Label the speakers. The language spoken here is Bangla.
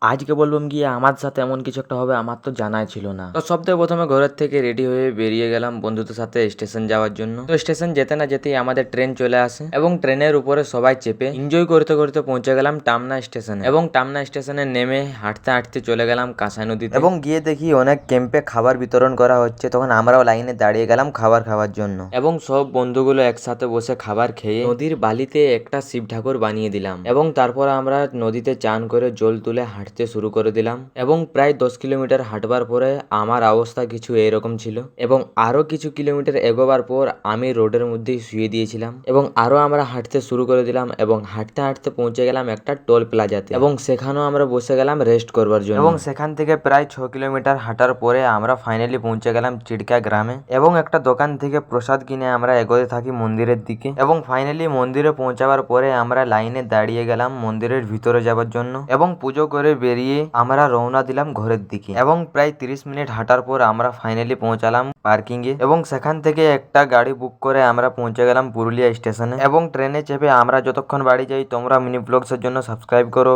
Speaker 1: আজকে বললাম গিয়ে আমার সাথে এমন কিছু একটা হবে আমার তো জানাই ছিল না। তো সবথেকে প্রথমে ঘরের থেকে রেডি হয়ে বেরিয়ে গেলাম বন্ধুদের সাথে স্টেশন যাওয়ার জন্য। তো স্টেশন যেতে না যেতেই আমাদের ট্রেন চলে আসে এবং ট্রেনের উপরে সবাই চেপে এনজয় করতে করতে পৌঁছে গেলাম টামনা স্টেশনে। এবং টামনা স্টেশনে নেমে হাঁটতে হাঁটতে চলে গেলাম কাঁসাই নদীতে এবং গিয়ে দেখি অনেক ক্যাম্পে খাবার বিতরণ করা হচ্ছে। তখন আমরাও লাইনে দাঁড়িয়ে গেলাম খাবার খাওয়ার জন্য এবং সব বন্ধুগুলো একসাথে বসে খাবার খেয়ে নদীর বালিতে একটা শিব ঠাকুর বানিয়ে দিলাম এবং তারপর আমরা নদীতে চান করে জল তুলে হাঁটতে শুরু করে দিলাম। এবং প্রায় 10 কিলোমিটার হাঁটবার পরে আমার অবস্থা কিছু এরকম ছিল এবং আরো কিছু কিলোমিটার এগোবার পর আমি রোডের মধ্যেই শুয়ে দিয়েছিলাম এবং আরো আমরা হাঁটতে শুরু করে দিলাম এবং হাঁটতে হাঁটতে পৌঁছে গেলাম একটা টোল প্লাজাতে এবং সেখানেও আমরা বসে গেলাম রেস্ট করবার জন্য। এবং সেখান থেকে প্রায় 6 কিলোমিটার হাঁটার পরে আমরা ফাইনালি পৌঁছে গেলাম চিড়কা গ্রামে এবং একটা দোকান থেকে প্রসাদ কিনে আমরা এগোতে থাকি মন্দিরের দিকে। এবং ফাইনালি মন্দিরে পৌঁছাবার পরে আমরা লাইনে দাঁড়িয়ে গেলাম মন্দিরের ভিতরে যাবার জন্য এবং পুজো করে বেরিয়ে আমরা রওনা দিলাম ঘরের দিকে। এবং প্রায় 30 মিনিট হাঁটার পর আমরা ফাইনালি পৌঁছালাম পার্কিং এ এবং সেখান থেকে একটা গাড়ি বুক করে আমরা পৌঁছে গেলাম পুরুলিয়া স্টেশনে। এবং ট্রেনে চেপে আমরা যতক্ষণ বাড়ি যাই তোমরা মিনি ব্লগস এর জন্য সাবস্ক্রাইব করো।